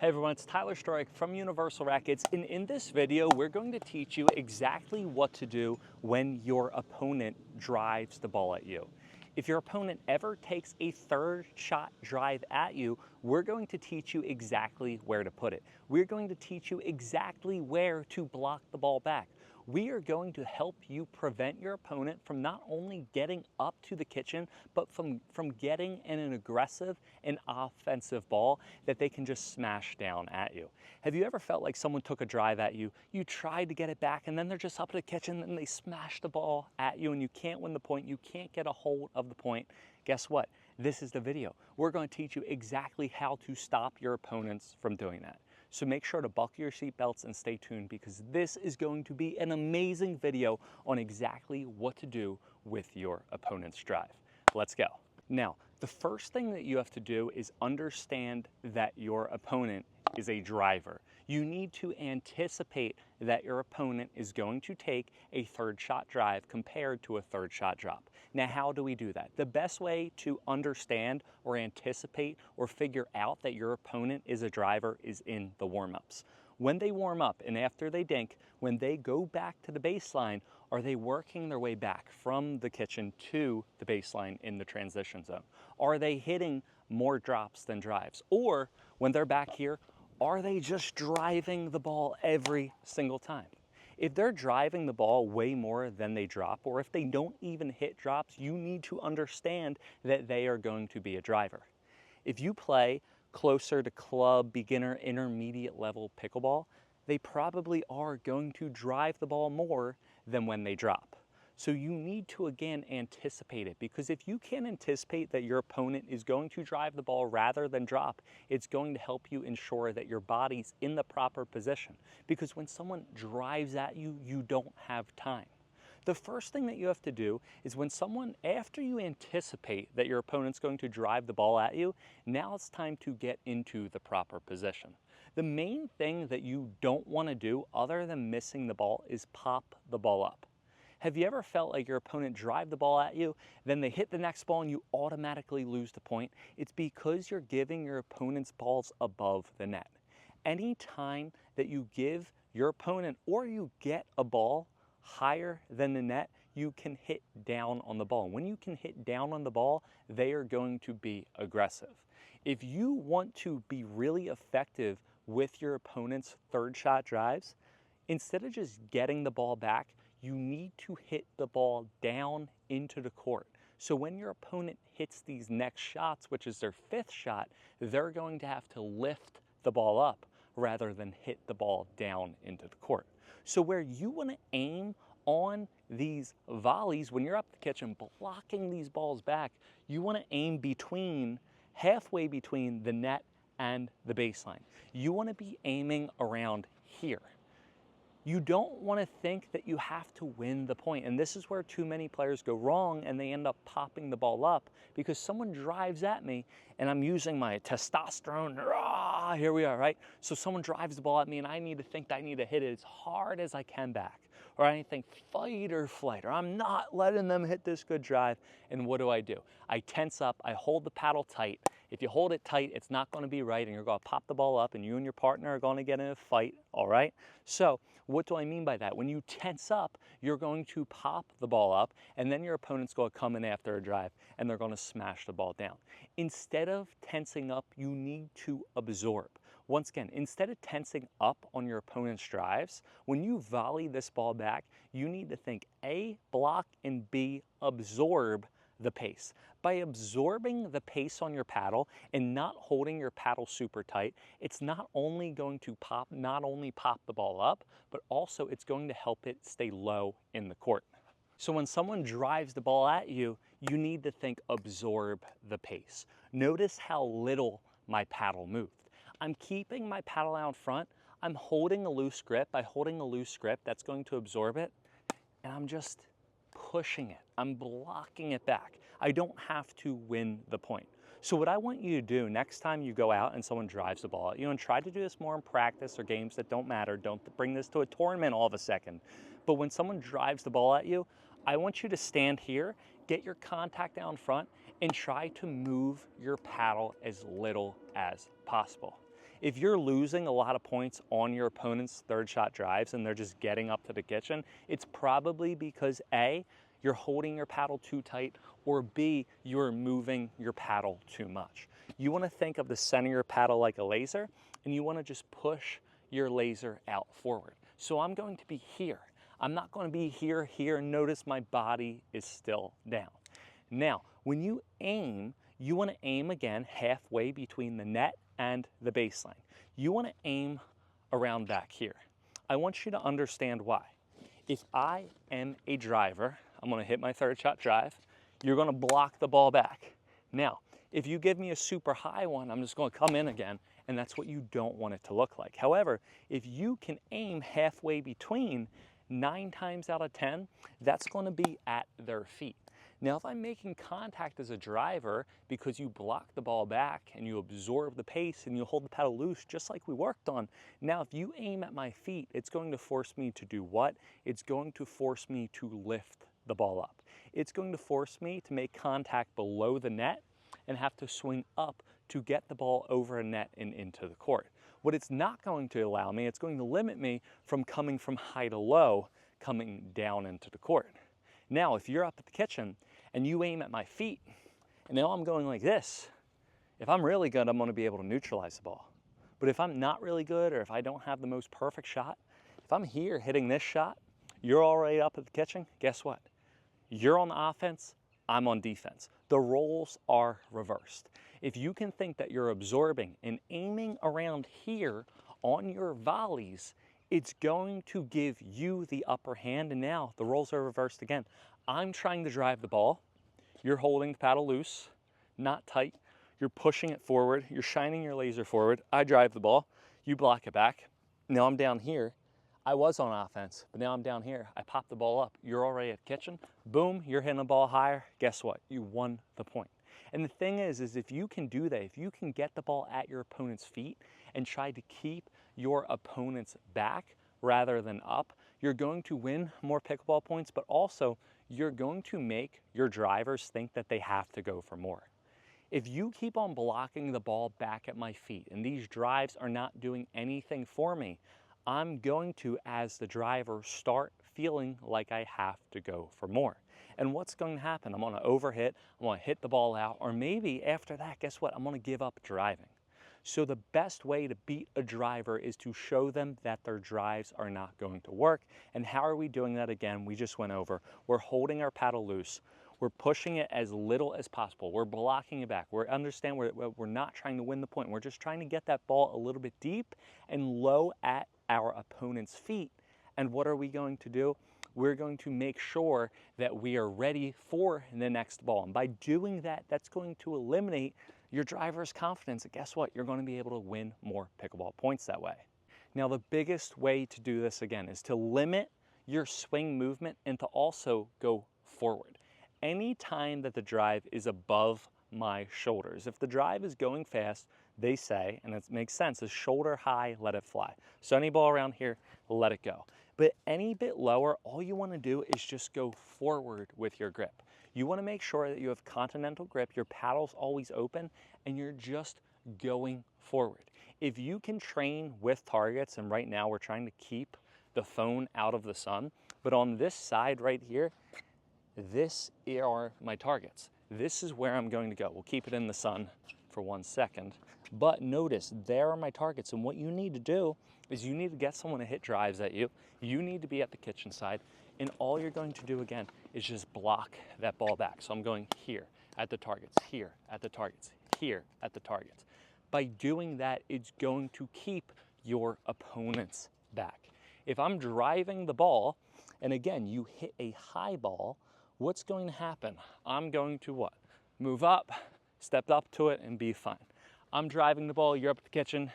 Hey everyone, it's Tyler Stroik from Universal Rackets, and in this video, we're going to teach you exactly what to do when your opponent drives the ball at you. If your opponent ever takes a third shot drive at you, we're going to teach you exactly where to put it. We're going to teach you exactly where to block the ball back. We are going to help you prevent your opponent from not only getting up to the kitchen, but from getting in an aggressive and offensive ball that they can just smash down at you. Have you ever felt like someone took a drive at you, you tried to get it back, and then they're just up to the kitchen and they smash the ball at you and you can't win the point, you can't get a hold of the point? Guess what? This is the video. We're going to teach you exactly how to stop your opponents from doing that. So make sure to buckle your seatbelts and stay tuned, because this is going to be an amazing video on exactly what to do with your opponent's drive. Let's go. Now, the first thing that you have to do is understand that your opponent is a driver. You need to anticipate that your opponent is going to take a third shot drive compared to a third shot drop. Now, how do we do that? The best way to understand or anticipate or figure out that your opponent is a driver is in the warm-ups. When they warm up and after they dink, when they go back to the baseline, are they working their way back from the kitchen to the baseline in the transition zone? Are they hitting more drops than drives? Or when they're back here, are they just driving the ball every single time? If they're driving the ball way more than they drop, or if they don't even hit drops, you need to understand that they are going to be a driver. If you play closer to club, beginner, intermediate level pickleball, they probably are going to drive the ball more than when they drop. So you need to, again, anticipate it, because if you can anticipate that your opponent is going to drive the ball rather than drop, it's going to help you ensure that your body's in the proper position. Because when someone drives at you, you don't have time. The first thing that you have to do is after you anticipate that your opponent's going to drive the ball at you, now it's time to get into the proper position. The main thing that you don't want to do other than missing the ball is pop the ball up. Have you ever felt like your opponent drive the ball at you, then they hit the next ball and you automatically lose the point? It's because you're giving your opponent's balls above the net. Anytime that you give your opponent or you get a ball higher than the net, you can hit down on the ball. When you can hit down on the ball, they are going to be aggressive. If you want to be really effective with your opponent's third shot drives, instead of just getting the ball back, you need to hit the ball down into the court. So when your opponent hits these next shots, which is their fifth shot, they're going to have to lift the ball up rather than hit the ball down into the court. So where you want to aim on these volleys, when you're up the kitchen blocking these balls back, you want to aim halfway between the net and the baseline. You want to be aiming around here. You don't want to think that you have to win the point. And this is where too many players go wrong, and they end up popping the ball up because someone drives at me and I'm using my testosterone. Rah, here we are, right? So someone drives the ball at me and I need to think that I need to hit it as hard as I can back. Or I think fight or flight, or I'm not letting them hit this good drive. And what do? I tense up, I hold the paddle tight. If you hold it tight, it's not going to be right, and you're going to pop the ball up, and you and your partner are going to get in a fight, all right? So what do I mean by that? When you tense up, you're going to pop the ball up, and then your opponent's going to come in after a drive, and they're going to smash the ball down. Instead of tensing up, you need to absorb. Once again, instead of tensing up on your opponent's drives, when you volley this ball back, you need to think A, block, and B, absorb the pace. By absorbing the pace on your paddle and not holding your paddle super tight, it's not only going to pop the ball up, but also it's going to help it stay low in the court. So when someone drives the ball at you, you need to think absorb the pace. Notice how little my paddle moved. I'm keeping my paddle out front. I'm holding a loose grip. By holding a loose grip, that's going to absorb it, and I'm just pushing it. I'm blocking it back. I don't have to win the point. So what I want you to do next time you go out and someone drives the ball at you, and try to do this more in practice or games that don't matter, don't bring this to a tournament all of a second, but when someone drives the ball at you, I want you to stand here, get your contact down front, and try to move your paddle as little as possible. If you're losing a lot of points on your opponent's third shot drives and they're just getting up to the kitchen, it's probably because A, you're holding your paddle too tight, or B, you're moving your paddle too much. You want to think of the center of your paddle like a laser, and you want to just push your laser out forward. So I'm going to be here. I'm not going to be here. Notice my body is still down. Now, when you aim, you want to aim again halfway between the net and the baseline. You want to aim around back here. I want you to understand why. If I am a driver, I'm going to hit my third shot drive. You're going to block the ball back. Now, if you give me a super high one, I'm just going to come in again, and that's what you don't want it to look like. However, if you can aim halfway between, 9 times out of 10, that's going to be at their feet. Now, if I'm making contact as a driver because you block the ball back and you absorb the pace and you hold the paddle loose just like we worked on, now if you aim at my feet, it's going to force me to do what? It's going to force me to lift the ball up. It's going to force me to make contact below the net and have to swing up to get the ball over a net and into the court. What it's not going to allow me, it's going to limit me from coming from high to low, coming down into the court. Now, if you're up at the kitchen and you aim at my feet, and now I'm going like this, if I'm really good, I'm going to be able to neutralize the ball. But if I'm not really good, or if I don't have the most perfect shot, if I'm here hitting this shot, you're already up at the kitchen, guess what? You're on offense, I'm on defense. The roles are reversed. If you can think that you're absorbing and aiming around here on your volleys, it's going to give you the upper hand, and now the roles are reversed again. I'm trying to drive the ball. You're holding the paddle loose, not tight. You're pushing it forward. You're shining your laser forward. I drive the ball. You block it back. Now I'm down here. I was on offense, but now I'm down here. I pop the ball up. You're already at the kitchen. Boom, you're hitting the ball higher. Guess what? You won the point. And the thing is if you can do that, if you can get the ball at your opponent's feet and try to keep your opponent's back rather than up, you're going to win more pickleball points, but also you're going to make your drivers think that they have to go for more. If you keep on blocking the ball back at my feet and these drives are not doing anything for me, I'm going to, as the driver, start feeling like I have to go for more. And what's going to happen? I'm going to overhit, I'm going to hit the ball out, or maybe after that, guess what? I'm going to give up driving. So the best way to beat a driver is to show them that their drives are not going to work. And how are we doing that again? We just went over. We're holding our paddle loose. We're pushing it as little as possible. We're blocking it back. We're not trying to win the point. We're just trying to get that ball a little bit deep and low at our opponent's feet. And what are we going to do? We're going to make sure that we are ready for the next ball. And by doing that, that's going to eliminate your driver's confidence. And guess what? You're going to be able to win more pickleball points that way. Now, the biggest way to do this again is to limit your swing movement and to also go forward. Any time that the drive is above my shoulders, if the drive is going fast, they say, and it makes sense, is shoulder high, let it fly. So any ball around here, let it go. But any bit lower, all you want to do is just go forward with your grip. You want to make sure that you have continental grip, your paddle's always open, and you're just going forward. If you can train with targets, and right now we're trying to keep the phone out of the sun, but on this side right here, this are my targets. This is where I'm going to go. We'll keep it in the sun for 1 second. But notice, there are my targets. And what you need to do is you need to get someone to hit drives at you. You need to be at the kitchen side. And all you're going to do again is just block that ball back. So I'm going here at the targets, here at the targets, here at the targets. By doing that, it's going to keep your opponents back. If I'm driving the ball, and again, you hit a high ball, what's going to happen? I'm going to what? Move up, step up to it, and be fine. I'm driving the ball, you're up at the kitchen,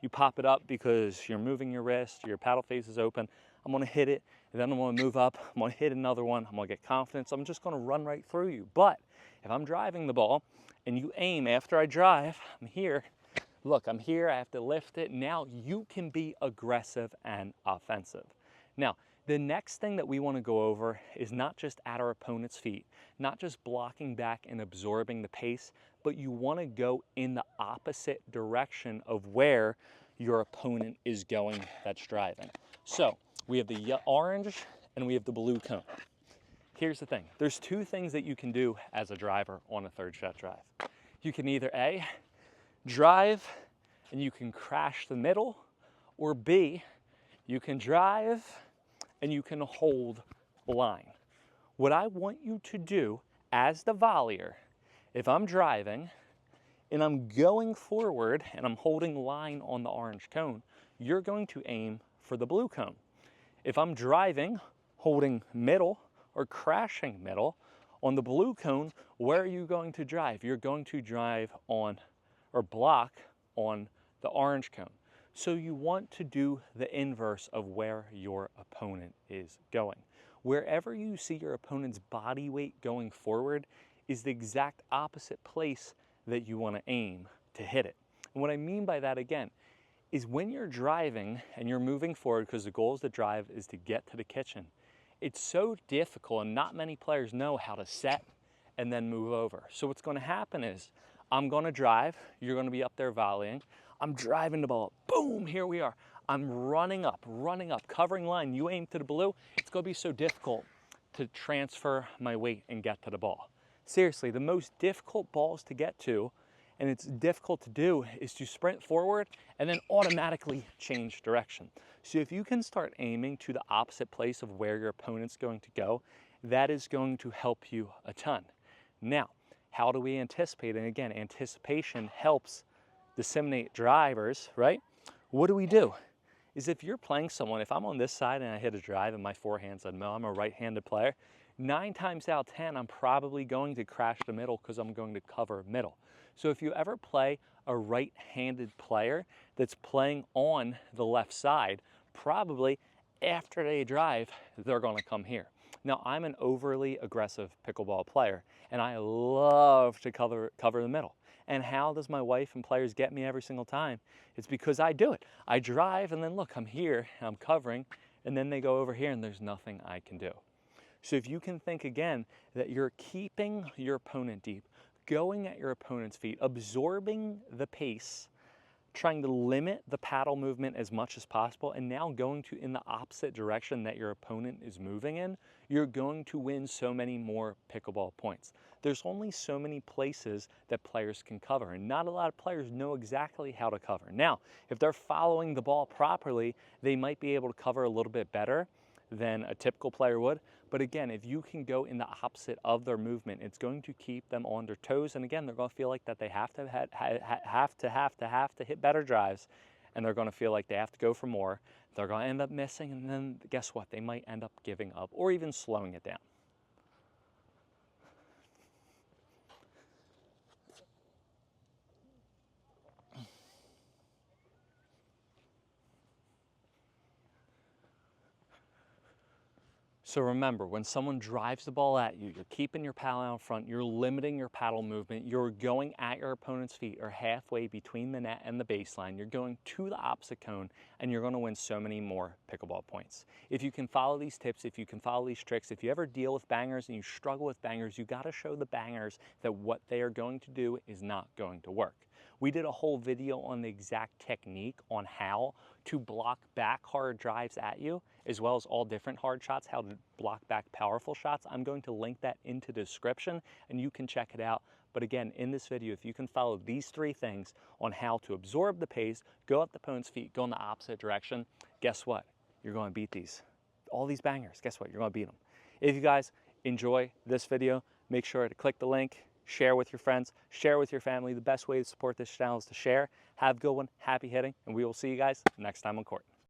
you pop it up because you're moving your wrist, your paddle face is open. I'm gonna hit it, and then I'm gonna move up, I'm gonna hit another one, I'm gonna get confidence, I'm just gonna run right through you. But if I'm driving the ball and you aim after I drive, I'm here, look, I'm here, I have to lift it. Now you can be aggressive and offensive. Now, the next thing that we want to go over is not just at our opponent's feet, not just blocking back and absorbing the pace, but you want to go in the opposite direction of where your opponent is going that's driving. So we have the orange and we have the blue cone. Here's the thing. There's two things that you can do as a driver on a third shot drive. You can either A, drive and you can crash the middle, or B, you can drive and you can hold the line. What I want you to do as the volleyer, if I'm driving and I'm going forward and I'm holding line on the orange cone, you're going to aim for the blue cone. If I'm driving, holding middle or crashing middle on the blue cone, where are you going to drive? You're going to drive on or block on the orange cone. So you want to do the inverse of where your opponent is going. Wherever you see your opponent's body weight going forward is the exact opposite place that you want to aim to hit it. And what I mean by that, again, is when you're driving and you're moving forward, because the goal is to drive is to get to the kitchen, it's so difficult and not many players know how to set and then move over. So what's going to happen is I'm going to drive, you're going to be up there volleying, I'm driving the ball, boom, here we are. I'm running up, covering line. You aim to the blue, it's going to be so difficult to transfer my weight and get to the ball. Seriously, the most difficult balls to get to, and it's difficult to do, is to sprint forward and then automatically change direction. So if you can start aiming to the opposite place of where your opponent's going to go, that is going to help you a ton. Now, how do we anticipate? And again, anticipation helps disseminate drivers, right? What do? Is if you're playing someone, if I'm on this side and I hit a drive and my forehand's on middle, I'm a right-handed player, 9 times out of 10, I'm probably going to crash the middle because I'm going to cover middle. So if you ever play a right-handed player that's playing on the left side, probably after they drive, they're going to come here. Now, I'm an overly aggressive pickleball player, and I love to cover the middle. And how does my wife and players get me every single time? It's because I do it. I drive, and then look, I'm here, I'm covering, and then they go over here, and there's nothing I can do. So if you can think again that you're keeping your opponent deep, going at your opponent's feet, absorbing the pace, trying to limit the paddle movement as much as possible, and now going to in the opposite direction that your opponent is moving in, you're going to win so many more pickleball points. There's only so many places that players can cover, and not a lot of players know exactly how to cover. Now, if they're following the ball properly, they might be able to cover a little bit better than a typical player would. But again, if you can go in the opposite of their movement, it's going to keep them on their toes. And again, they're going to feel like that they have to hit better drives, and they're going to feel like they have to go for more. They're going to end up missing, and then guess what? They might end up giving up or even slowing it down. So remember, when someone drives the ball at you, you're keeping your paddle out front, you're limiting your paddle movement, you're going at your opponent's feet or halfway between the net and the baseline, you're going to the opposite cone, and you're going to win so many more pickleball points. If you can follow these tips, if you can follow these tricks, if you ever deal with bangers and you struggle with bangers, you got to show the bangers that what they are going to do is not going to work. We did a whole video on the exact technique on how to block back hard drives at you, as well as all different hard shots, how to block back powerful shots. I'm going to link that into the description and you can check it out. But again, in this video, if you can follow these 3 things on how to absorb the pace, go at the opponent's feet, go in the opposite direction, guess what? You're going to beat all these bangers. Guess what? You're going to beat them. If you guys enjoy this video, make sure to click the link, share with your friends, share with your family. The best way to support this channel is to share. Have a good one, happy hitting, and we will see you guys next time on court.